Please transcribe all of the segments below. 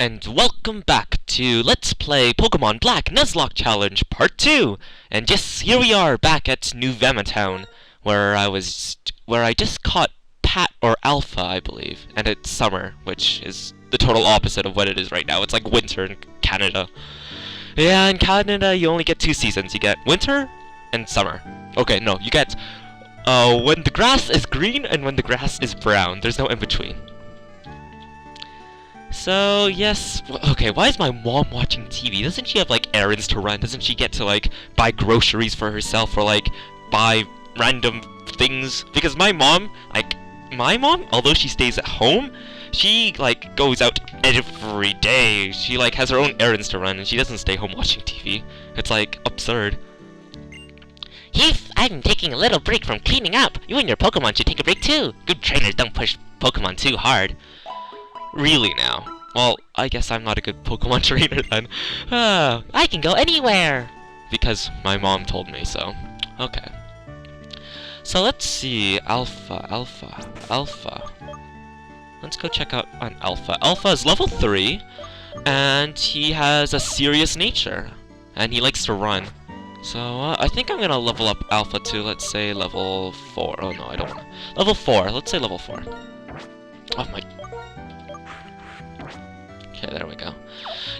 and welcome back to Let's Play Pokemon Black Nuzlocke Challenge Part 2! And yes, here we are back at New Town, where I just caught Pat or Alpha, I believe. And it's summer, which is the total opposite of what it is right now. It's like winter in Canada. Yeah, in Canada you only get 2 seasons. You get winter and summer. Okay, no, you get when the grass is green and when the grass is brown. There's no in between. So, yes, okay, why is my mom watching TV? Doesn't she have, like, errands to run? Doesn't she get to, like, buy groceries for herself or, like, buy random things? Because my mom, although she stays at home, she, like, goes out every day. She, like, has her own errands to run and she doesn't stay home watching TV. It's, like, absurd. Heath, I'm taking a little break from cleaning up. You and your Pokemon should take a break too. Good trainers don't push Pokemon too hard. Really now? Well, I guess I'm not a good Pokemon trainer then. I can go anywhere! Because my mom told me so. Okay. So let's see. Alpha. Let's go check out on Alpha. Alpha is level 3, and he has a serious nature. And he likes to run. So, I think I'm gonna level up Alpha to, let's say, level 4. Oh no, I don't wanna. Level 4. Let's say level 4. Oh my... Okay, there we go.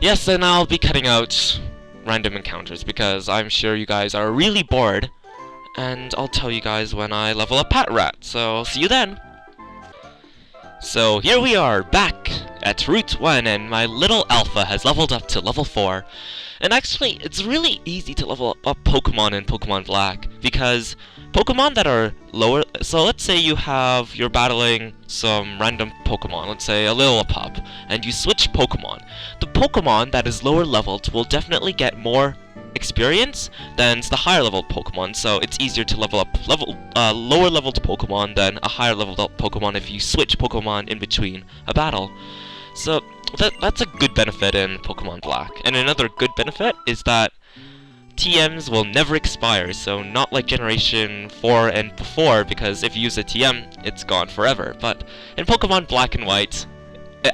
Yes, and I'll be cutting out random encounters because I'm sure you guys are really bored. And I'll tell you guys when I level up Pat Rat, so see you then! So here we are, back at Route 1, and my little Alpha has leveled up to level 4. And actually, it's really easy to level up Pokemon in Pokemon Black, because Pokemon that are lower, so let's say you're battling some random Pokemon, let's say a Lillipup, and you switch Pokemon. The Pokemon that is lower leveled will definitely get more experience than the higher leveled Pokemon, so it's easier to level up lower leveled Pokemon than a higher leveled Pokemon if you switch Pokemon in between a battle. So that's a good benefit in Pokemon Black. And another good benefit is that TMs will never expire, so not like Generation 4 and before, because if you use a TM, it's gone forever. But in Pokemon Black and White,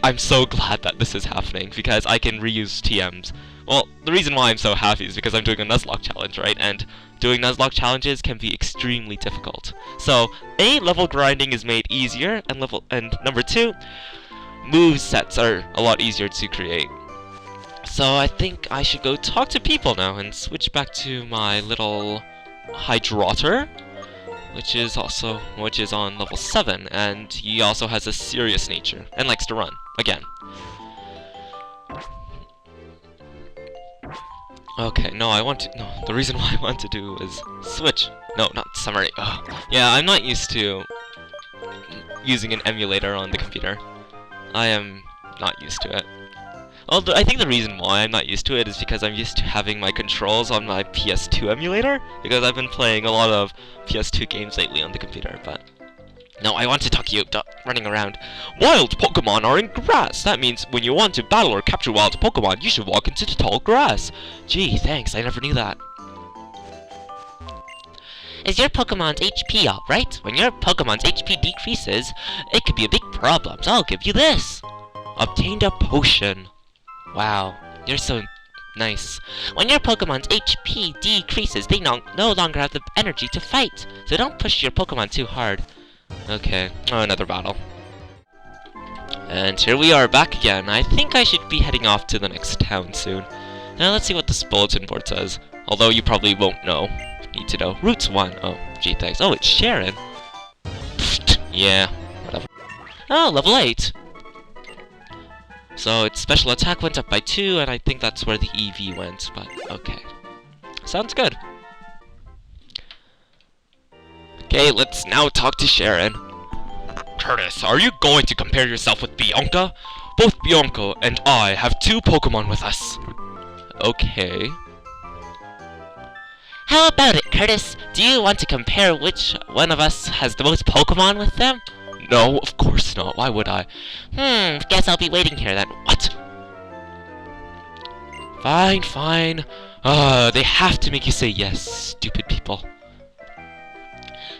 I'm so glad that this is happening, because I can reuse TMs. Well, the reason why I'm so happy is because I'm doing a Nuzlocke challenge, right? And doing Nuzlocke challenges can be extremely difficult. So, A, level grinding is made easier, and number 2, move sets are a lot easier to create. So I think I should go talk to people now and switch back to my little Hydraughter, which is on level 7, and he also has a serious nature and likes to run again. Okay, the reason why I want to do is switch. No, not summary. Ugh. Yeah, I'm not used to using an emulator on the computer. I am not used to it. Although I think the reason why I'm not used to it is because I'm used to having my controls on my PS2 emulator, because I've been playing a lot of PS2 games lately on the computer, but... No, I want to talk to you, running around. Wild Pokemon are in grass! That means when you want to battle or capture wild Pokemon, you should walk into the tall grass. Gee, thanks, I never knew that. Is your Pokemon's HP alright? When your Pokemon's HP decreases, it could be a big problem, so I'll give you this. Obtained a potion. Wow, you're so nice. When your Pokemon's HP decreases, they no longer have the energy to fight, so don't push your Pokemon too hard. Okay, another battle. And here we are back again. I think I should be heading off to the next town soon. Now let's see what this bulletin board says. Although you probably won't know. Need to know. Route 1. Oh, gee, thanks. Oh, it's Sharon. Yeah, whatever. Oh, level 8. So its special attack went up by 2, and I think that's where the EV went, but okay. Sounds good. Okay, let's now talk to Sharon. Curtis, are you going to compare yourself with Bianca? Both Bianca and I have 2 Pokemon with us. Okay. How about it, Curtis? Do you want to compare which one of us has the most Pokemon with them? No, of course not. Why would I? Guess I'll be waiting here then. What? Fine. They have to make you say yes, stupid people.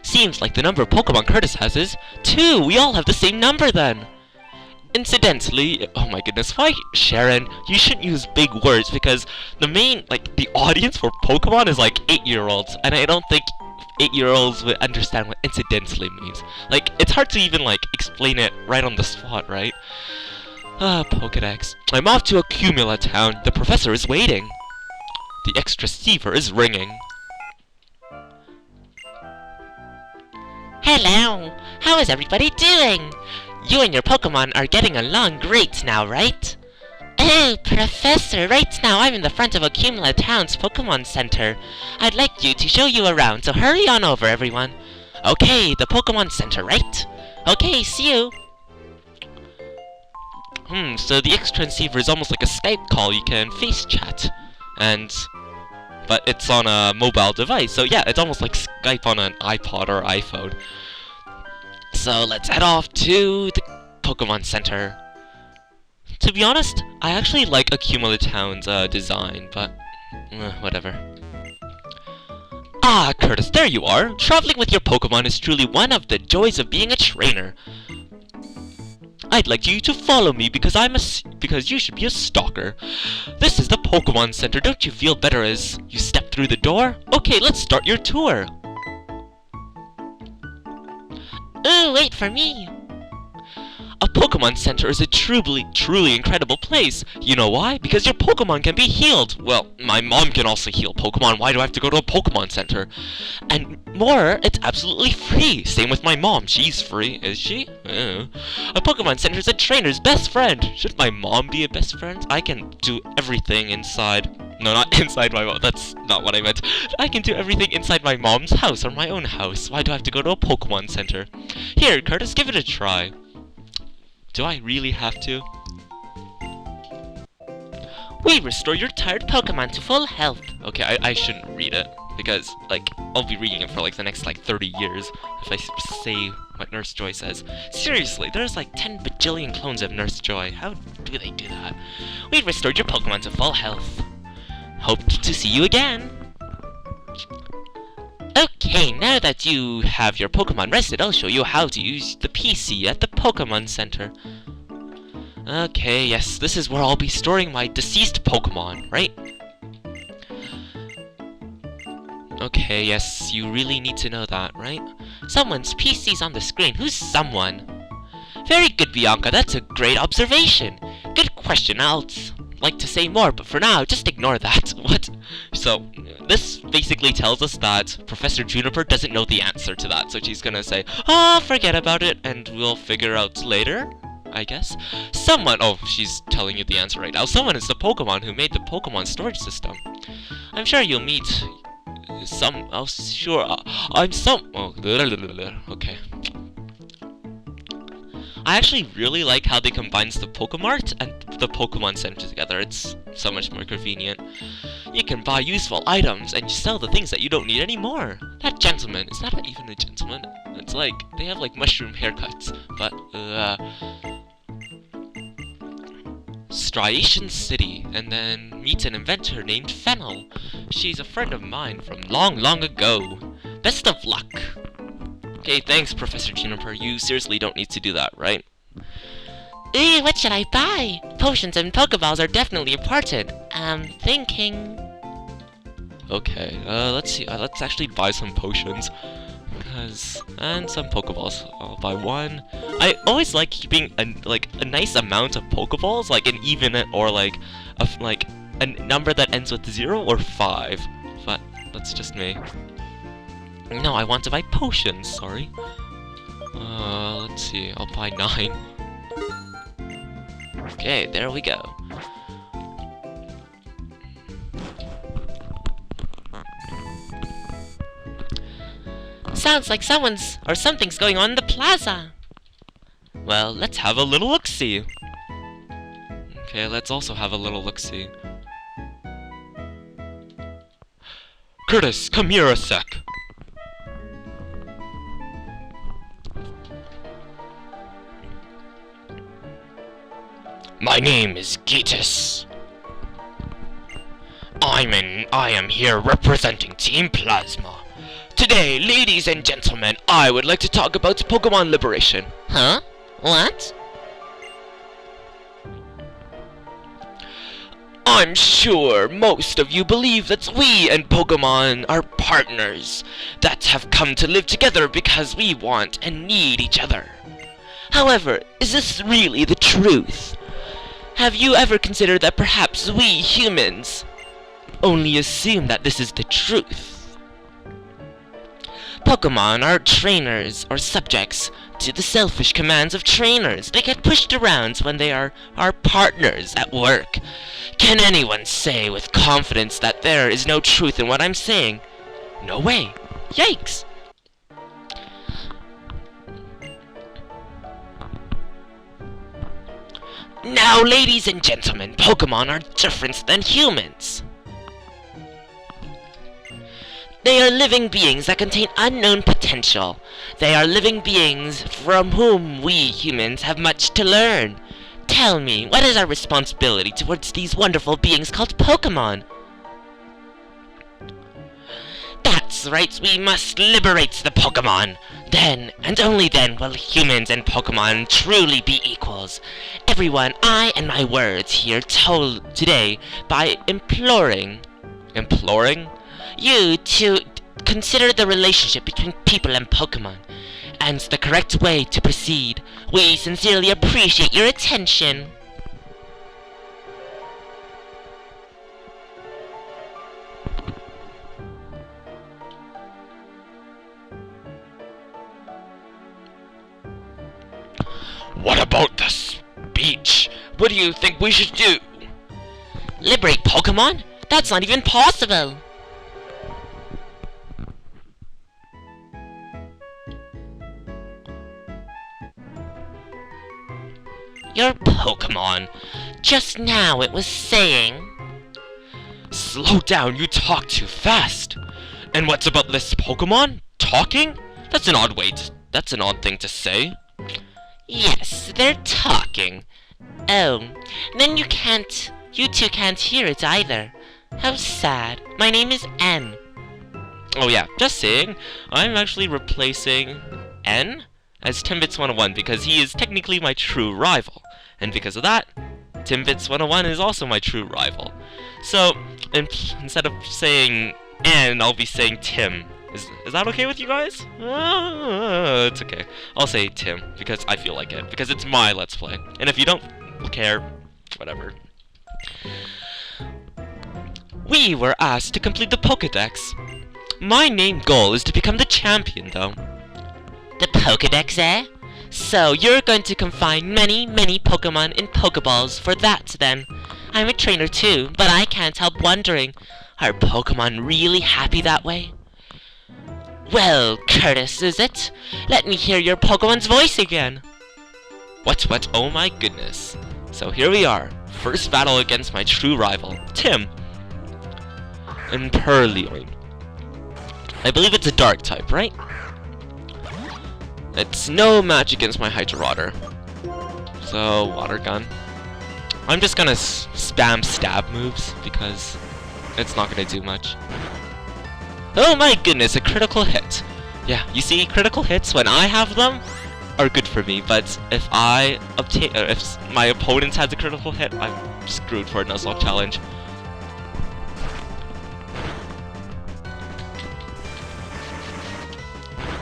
Seems like the number of Pokemon Curtis has is 2. We all have the same number then. Incidentally, oh my goodness, why, Sharon, you shouldn't use big words because the audience for Pokemon is like 8-year-olds, and I don't think 8-year-olds would understand what incidentally means. Like, it's hard to even, explain it right on the spot, right? Pokedex. I'm off to Accumula Town. The professor is waiting. The extra receiver is ringing. Hello! How is everybody doing? You and your Pokemon are getting along great now, right? Oh, Professor, right now I'm in the front of Accumula Town's Pokemon Center. I'd like you to show you around, so hurry on over, everyone. Okay, the Pokemon Center, right? Okay, see you. So the X-Transceiver is almost like a Skype call. You can face chat. But it's on a mobile device, so yeah, it's almost like Skype on an iPod or iPhone. So let's head off to the Pokemon Center. To be honest, I actually like Accumula Town's design, but whatever. Ah, Curtis, there you are! Traveling with your Pokemon is truly one of the joys of being a trainer. I'd like you to follow me because you should be a stalker. This is the Pokemon Center. Don't you feel better as you step through the door? Okay, let's start your tour. Ooh, wait for me. A Pokemon Center is a truly incredible place. You know why? Because your Pokemon can be healed. Well, my mom can also heal Pokemon. Why do I have to go to a Pokemon Center? And more, it's absolutely free. Same with my mom. She's free. Is she? A Pokemon Center is a trainer's best friend. Should my mom be a best friend? I can do everything inside. No, not inside my mom. That's not what I meant. I can do everything inside my mom's house or my own house. Why do I have to go to a Pokemon Center? Here, Curtis, give it a try. Do I really have to? We restore your tired Pokemon to full health. Okay, I shouldn't read it. Because, I'll be reading it for, the next, 30 years. If I say what Nurse Joy says. Seriously, there's, 10 bajillion clones of Nurse Joy. How do they do that? We restored your Pokemon to full health. Hope to see you again. Okay, now that you have your Pokemon rested, I'll show you how to use the PC at the Pokemon Center. Okay, yes, this is where I'll be storing my deceased Pokemon, right? Okay, yes, you really need to know that, right? Someone's PC's on the screen. Who's someone? Very good, Bianca, that's a great observation. Good question, I'll like to say more, but for now, just ignore that. What? So, this basically tells us that Professor Juniper doesn't know the answer to that, so she's gonna say, forget about it, and we'll figure out later, I guess. Oh, she's telling you the answer right now. Someone is the Pokemon who made the Pokemon storage system. I'm sure you'll meet okay. I actually really like how they combines the Pokemart and the Pokemon Center together. It's so much more convenient. You can buy useful items and sell the things that you don't need anymore. That gentleman, is that even a gentleman? It's they have mushroom haircuts, but Striation City, and then meet an inventor named Fennel. She's a friend of mine from long ago. Best of luck. Okay, thanks, Professor Juniper. You seriously don't need to do that, right? Ooh, what should I buy? Potions and Pokeballs are definitely important. I'm thinking... Okay, let's see. Let's actually buy some potions. And some Pokeballs. I'll buy one. I always like keeping a nice amount of Pokeballs, an even or a number that ends with 0 or 5. But that's just me. No, I want to buy potions, sorry. Let's see, I'll buy 9. Okay, there we go. Sounds like someone's or something's going on in the plaza. Well, let's have a little look-see. Okay, let's also have a little look-see. Curtis, come here a sec. My name is Geetus. I am here representing Team Plasma. Today, ladies and gentlemen, I would like to talk about Pokemon Liberation. Huh? What? I'm sure most of you believe that we and Pokémon are partners that have come to live together because we want and need each other. However, is this really the truth? Have you ever considered that perhaps we humans only assume that this is the truth? Pokémon are trainers or subjects to the selfish commands of trainers. They get pushed around when they are our partners at work. Can anyone say with confidence that there is no truth in what I'm saying? No way. Yikes. Now, ladies and gentlemen, Pokémon are different than humans. They are living beings that contain unknown potential. They are living beings from whom we humans have much to learn. Tell me, what is our responsibility towards these wonderful beings called Pokémon? That's right, we must liberate the Pokémon. Then, and only then, will humans and Pokémon truly be equals. Everyone, I and my words here told today by imploring you to consider the relationship between people and Pokémon, and the correct way to proceed. We sincerely appreciate your attention. What about the speech? What do you think we should do? Liberate Pokémon? That's not even possible! Your Pokémon. Just now it was saying... Slow down, you talk too fast. And what's about this Pokémon? Talking? That's an odd thing to say. Yes, they're talking. Oh, then you two can't hear it either. How sad. My name is N. Oh yeah, just saying, I'm actually replacing N as Timbits 101 because he is technically my true rival. And because of that, Timbits 101 is also my true rival. So, instead of saying N, I'll be saying Tim. Is that okay with you guys? It's okay. I'll say Tim, because I feel like it. Because it's my Let's Play. And if you don't care, whatever. We were asked to complete the Pokédex. My main goal is to become the champion, though. The Pokédex, eh? So, you're going to confine many Pokémon in Pokeballs for that, then. I'm a trainer, too, but I can't help wondering, are Pokémon really happy that way? Well, Curtis, is it? Let me hear your Pokemon's voice again. What? Oh my goodness. So here we are. First battle against my true rival, Tim. And Purloin. I believe it's a dark type, right? It's no match against my Hydrorodder. So, water gun. I'm just gonna spam stab moves because it's not gonna do much. Oh my goodness, a critical hit. Yeah, you see, critical hits, when I have them, are good for me, but if if my opponent has a critical hit, I'm screwed for a Nuzlocke challenge.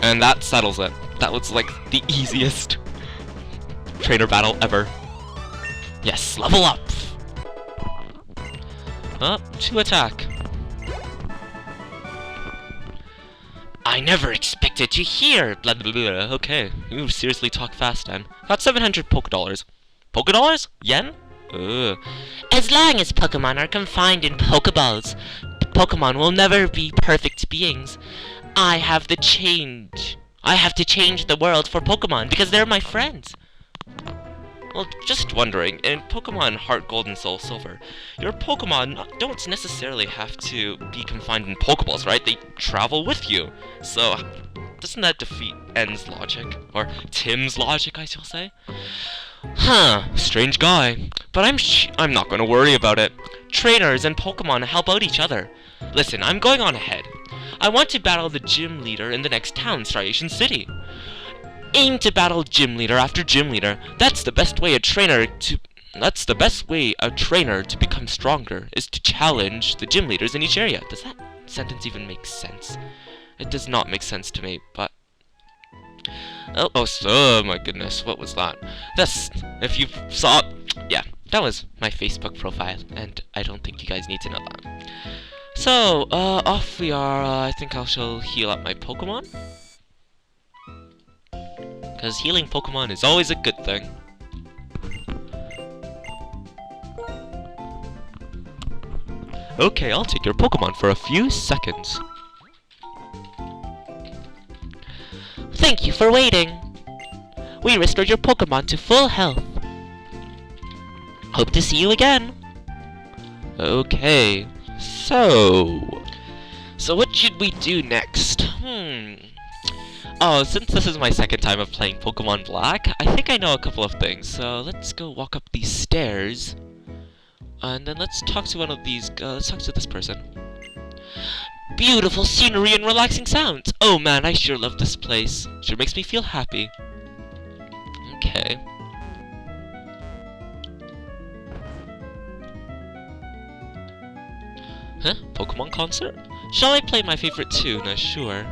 And that settles it. That was like the easiest trainer battle ever. Yes, level up! To attack. I never expected to hear, blah blah blah. Okay, you seriously talk fast, then. Got 700 Pokédollars. Pokédollars? Yen? Ugh. As long as Pokémon are confined in Pokeballs, Pokémon will never be perfect beings. I have to change the world for Pokémon because they're my friends. Well, just wondering, in Pokémon Heart Gold and Soul Silver, your Pokémon don't necessarily have to be confined in Pokeballs, right? They travel with you. So, doesn't that defeat N's logic? Or Tim's logic, I shall say? Huh, strange guy. But I'm not going to worry about it. Trainers and Pokémon help out each other. Listen, I'm going on ahead. I want to battle the gym leader in the next town, Striation City. Aim to battle gym leader after gym leader. That's the best way a trainer to... That's the best way a trainer to become stronger, is to challenge the gym leaders in each area. Does that sentence even make sense? It does not make sense to me, but... Oh my goodness, what was that? This, if you saw... Yeah, that was my Facebook profile, and I don't think you guys need to know that. So, off we are. I think I shall heal up my Pokemon. Because healing Pokemon is always a good thing. Okay, I'll take your Pokemon for a few seconds. Thank you for waiting. We restored your Pokemon to full health. Hope to see you again. Okay, so what should we do next? Oh, since this is my second time of playing Pokemon Black, I think I know a couple of things. So let's go walk up these stairs, and then let's talk to one of these. Let's talk to this person. Beautiful scenery and relaxing sounds. Oh man, I sure love this place. Sure makes me feel happy. Okay. Huh? Pokemon concert? Shall I play my favorite tune? Sure.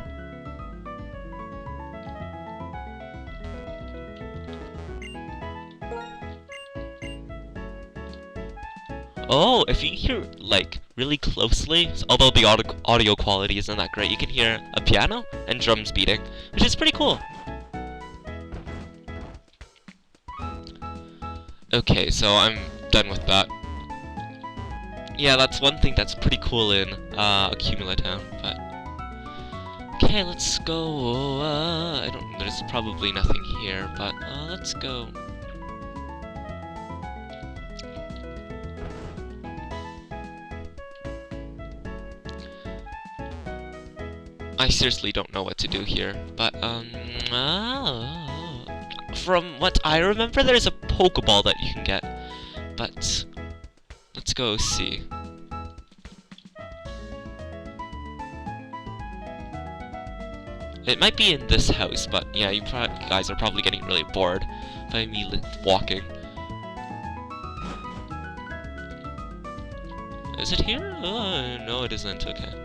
Oh, if you hear, like, really closely, although the audio quality isn't that great, you can hear a piano and drums beating, which is pretty cool. Okay, so I'm done with that. Yeah, that's one thing that's pretty cool in Accumula Town, but... Okay, let's go, there's probably nothing here, but, let's go. I seriously don't know what to do here, but, from what I remember, there's a Pokeball that you can get, but let's go see. It might be in this house, but yeah, you guys are probably getting really bored by me walking. Is it here? No, it isn't. Okay.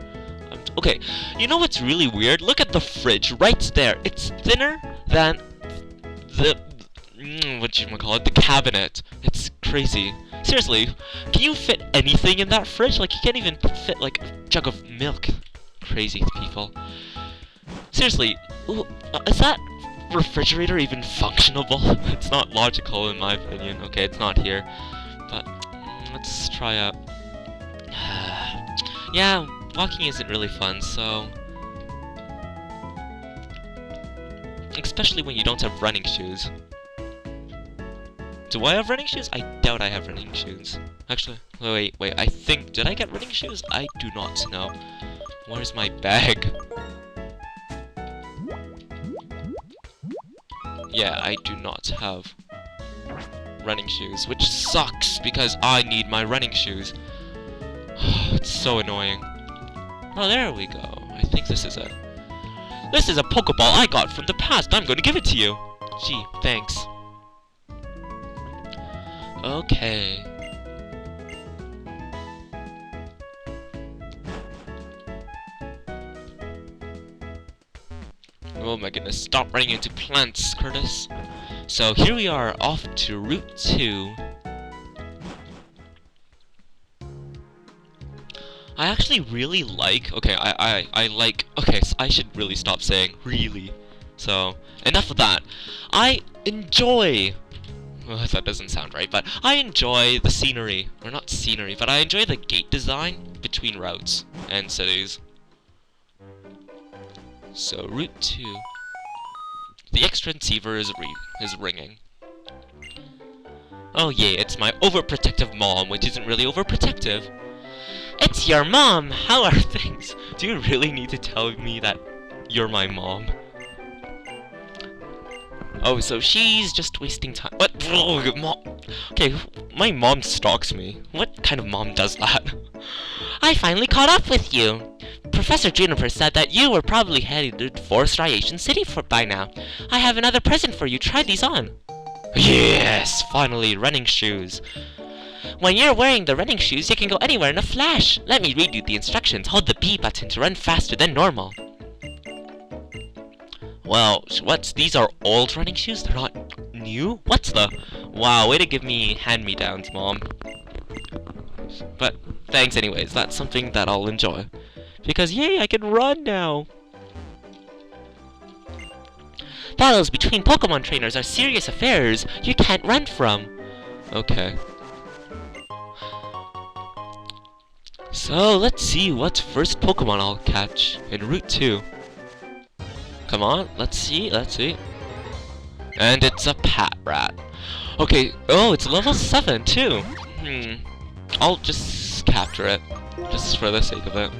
Okay, you know what's really weird? Look at the fridge right there. It's thinner than the the cabinet. It's crazy. Seriously, can you fit anything in that fridge? Like, you can't even fit like a jug of milk. Crazy people. Seriously, is that refrigerator even functionable? It's not logical in my opinion. Okay, it's not here, but let's try out. Yeah. Walking isn't really fun, so... Especially when you don't have running shoes. Do I have running shoes? I doubt I have running shoes. Actually, wait, I think... Did I get running shoes? I do not know. Where's my bag? Yeah, I do not have running shoes, which sucks, because I need my running shoes. It's so annoying. Oh, there we go. I think this is a Pokeball I got from the past. I'm going to give it to you. Gee, thanks. Okay. Oh my goodness, stop running into plants, Curtis. So here we are, off to Route 2. I actually really like, okay, I like, okay, so I should really stop saying really. So, enough of that. I enjoy, well, that doesn't sound right, but I enjoy the scenery, or not scenery, but I enjoy the gate design between routes and cities. So, Route 2. The ex-transceiver is ringing. Oh yeah, it's my overprotective mom, which isn't really overprotective. It's your mom! How are things? Do you really need to tell me that you're my mom? Oh, so she's just wasting time. What? Oh, mom. Okay, my mom stalks me. What kind of mom does that? I finally caught up with you. Professor Juniper said that you were probably headed for Striation City by now. I have another present for you. Try these on. Yes! Finally, running shoes. When you're wearing the running shoes, you can go anywhere in a flash. Let me read you the instructions. Hold the B button to run faster than normal. Well, what's these are old running shoes? They're not new? What's the... Wow, way to give me hand-me-downs, Mom. But thanks anyways, that's something that I'll enjoy. Because yay, I can run now! Battles between Pokemon trainers are serious affairs you can't run from. Okay. So, let's see what first Pokemon I'll catch in Route 2. Come on, let's see. And it's a Patrat. Okay, oh, it's level 7 too. I'll just capture it, just for the sake of it.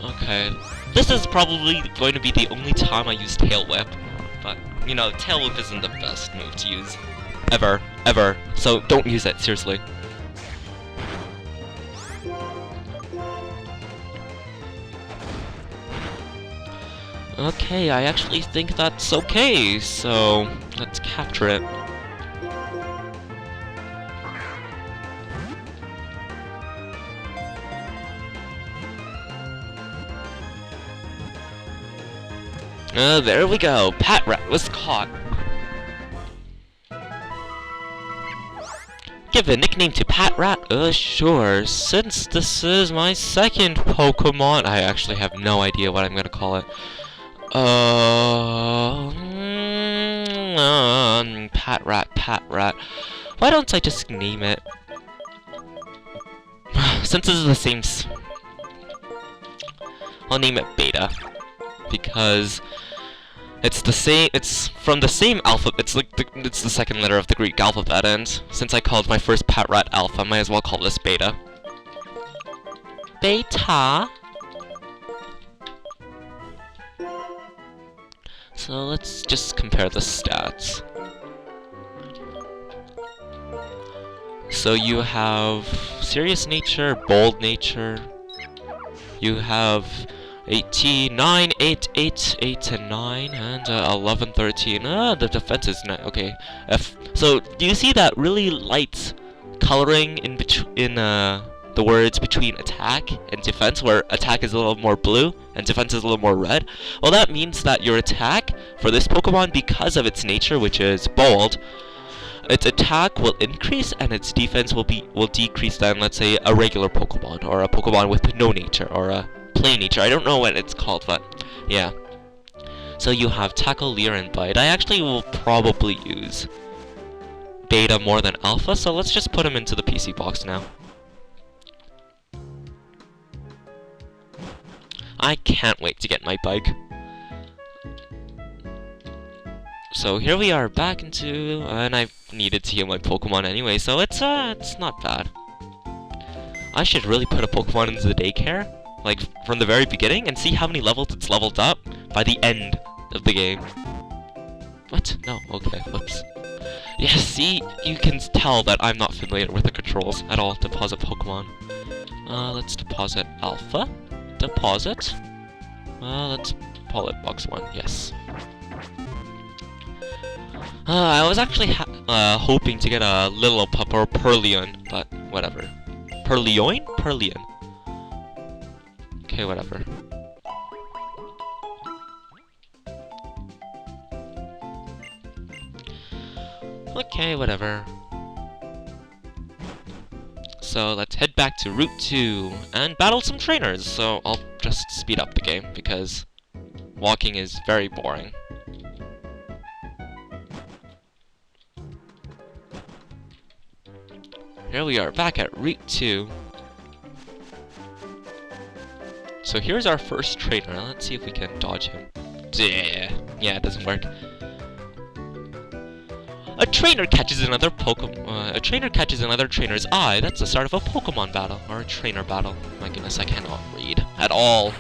Okay, this is probably going to be the only time I use Tail Whip, but, you know, Tail Whip isn't the best move to use. Ever. So don't use it, seriously. Okay, I actually think that's okay, so let's capture it. There we go. Patrat was caught. Give a nickname to Patrat? Sure. Since this is my second Pokemon, I actually have no idea what I'm gonna call it. Patrat. Why don't I just name it? Since this is the same I'll name it Beta. Because it's the same, it's from the same alphabet, it's like it's the second letter of the Greek alphabet, and since I called my first Patrat Alpha, I might as well call this Beta. Beta? So let's just compare the stats. So you have Serious Nature, Bold Nature, you have 18, 9, 8, 8, 8, and 9, and 11, 13. The defense is 9. Okay. So, do you see that really light coloring in the words between attack and defense, where attack is a little more blue and defense is a little more red? Well, that means that your attack for this Pokemon, because of its nature, which is bold, its attack will increase and its defense will decrease than, let's say, a regular Pokemon, or a Pokemon with no nature, or a plain nature. I don't know what it's called, but yeah. So you have Tackle, Leer, and Bite. I actually will probably use Beta more than Alpha, so let's just put him into the PC box now. I can't wait to get my bike. So here we are back into, and I've needed to heal my Pokemon anyway, so it's not bad. I should really put a Pokemon into the daycare, like from the very beginning, and see how many levels it's leveled up by the end of the game. What? No, okay, whoops. Yeah, see, you can tell that I'm not familiar with the controls at all. Deposit Pokemon. Let's deposit Alpha. Deposit. Let's call it Box 1, yes. I was actually hoping to get a Lillipup or Purlion, but whatever. Purlion? Purlion. Okay, whatever. Okay, whatever. So let's head back to Route 2 and battle some trainers. So I'll just speed up the game because walking is very boring. Here we are, back at Route 2. So here's our first trainer. Let's see if we can dodge him. Yeah, it doesn't work. A trainer catches another Pokemon. A trainer catches another trainer's eye. That's the start of a Pokemon battle or a trainer battle. My goodness, I cannot read at all.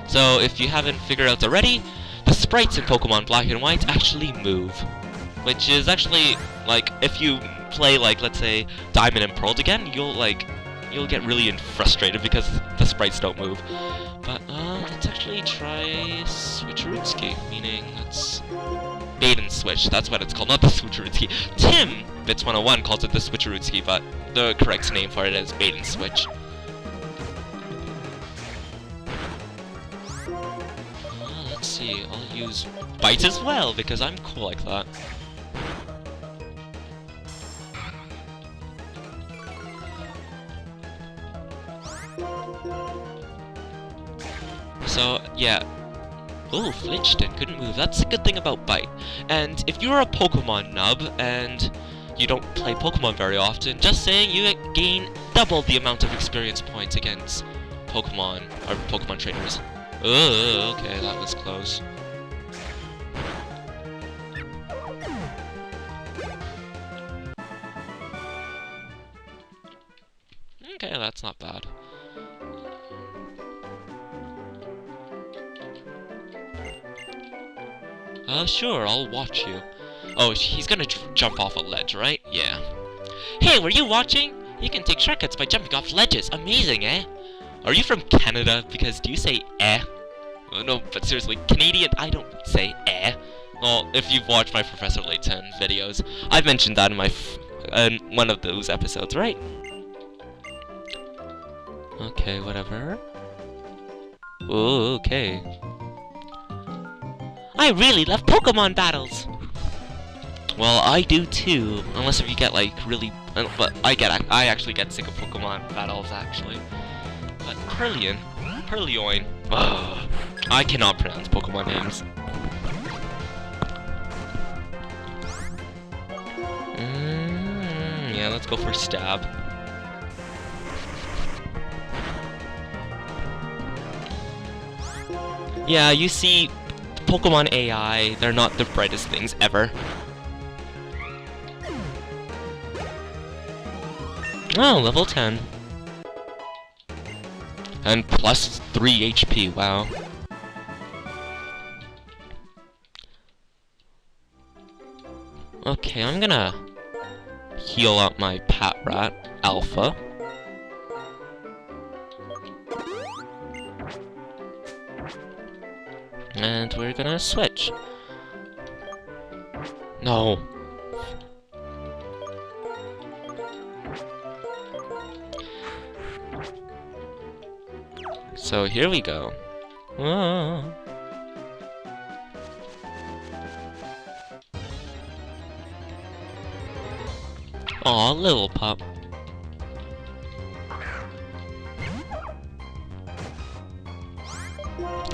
So if you haven't figured out already, the sprites in Pokemon Black and White actually move. Which is actually, like, if you play, like, let's say, Diamond and Pearl again, you'll get really frustrated because the sprites don't move. But, let's actually try Switcherooski, meaning let's... Bait and switch, that's what it's called, not the Switcherooski. Tim, Bits 101, calls it the Switcherooski, but the correct name for it is bait and switch. Let's see, I'll use bite as well, because I'm cool like that. So, yeah. Oh, Flinchton couldn't move. That's a good thing about Bite. And if you're a Pokemon nub and you don't play Pokemon very often, just saying you gain double the amount of experience points against Pokemon, or Pokemon trainers. Oh, okay, that was close. Okay, that's not bad. Sure, I'll watch you. Oh, he's gonna jump off a ledge, right? Yeah. Hey, were you watching? You can take shortcuts by jumping off ledges. Amazing, eh? Are you from Canada? Because do you say eh? Oh, no, but seriously, Canadian, I don't say eh. Well, if you've watched my Professor Layton videos, I've mentioned that in my one of those episodes, right? Okay, whatever. Oh, okay. I really love Pokemon battles! Well, I do too, unless if you get like really, but I actually get sick of Pokemon battles actually. But Purlioin, ugh, I cannot pronounce Pokemon names. Yeah, let's go for stab. Yeah, you see, Pokemon AI, they're not the brightest things ever. Oh, level 10. And plus 3 HP, wow. Okay, I'm gonna heal up my Patrat, Alpha. And we're gonna switch. No. So here we go. Ah. Aw, little pup.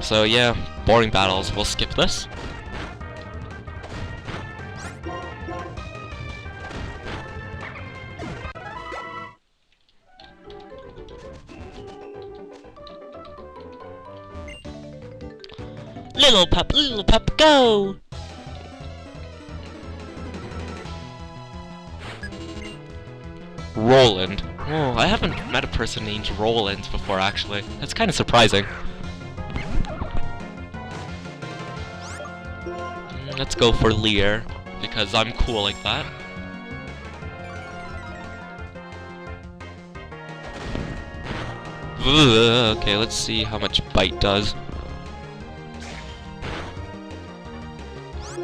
So yeah, boring battles. We'll skip this. Little pup, go! Roland. Oh, I haven't met a person named Roland before, actually. That's kind of surprising. Let's go for Leer, because I'm cool like that. Ugh, okay, let's see how much Bite does.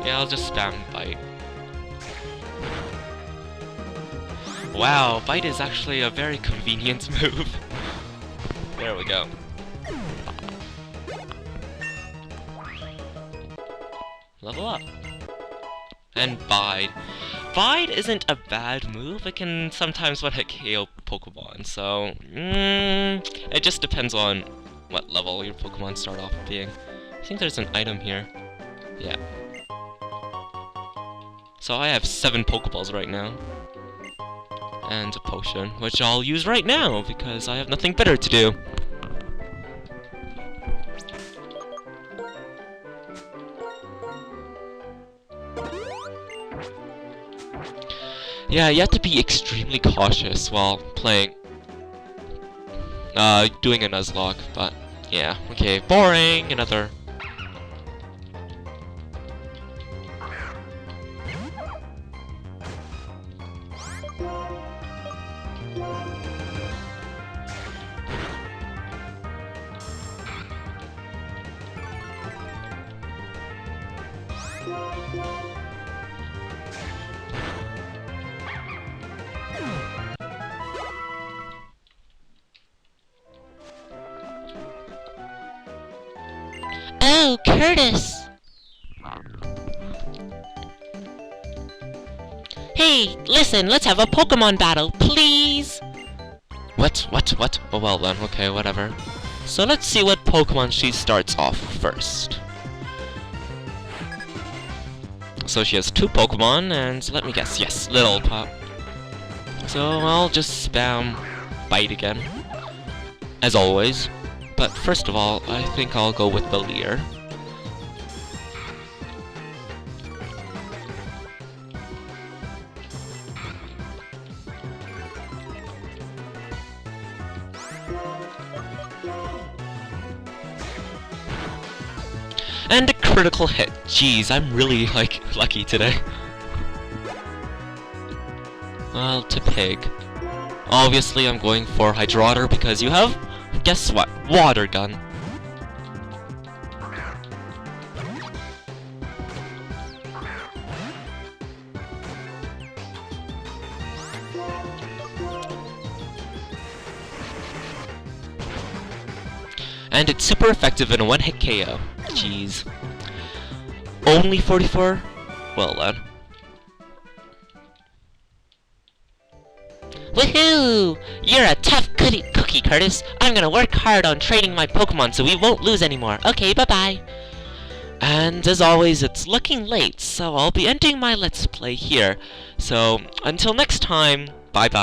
Yeah, I'll just spam Bite. Wow, Bite is actually a very convenient move. There we go. Level up. And Bide. Bide isn't a bad move. It can sometimes one-hit KO Pokemon, so... it just depends on what level your Pokemon start off being. I think there's an item here. Yeah. So I have 7 Pokeballs right now. And a potion, which I'll use right now, because I have nothing better to do. Yeah, you have to be extremely cautious while playing, doing a Nuzlocke, but yeah, okay, boring, another. Oh, Curtis! Hey, listen, let's have a Pokemon battle, please! What? Oh, well then, okay, whatever. So let's see what Pokemon she starts off first. So she has 2 Pokemon, and let me guess, yes, Little Pop. So I'll just spam Bite again, as always. But first of all, I think I'll go with the Leer. And a critical hit. Jeez, I'm really, like, lucky today. Well, to Pig. Obviously, I'm going for Hydrotter because you have, guess what? Water Gun. And it's super effective in a one-hit KO. Jeez. Only 44? Well then. Woohoo! You're a tough cookie, Curtis. I'm gonna work hard on training my Pokemon so we won't lose anymore. Okay, bye-bye. And as always, it's looking late, so I'll be ending my Let's Play here. So, until next time, bye-bye.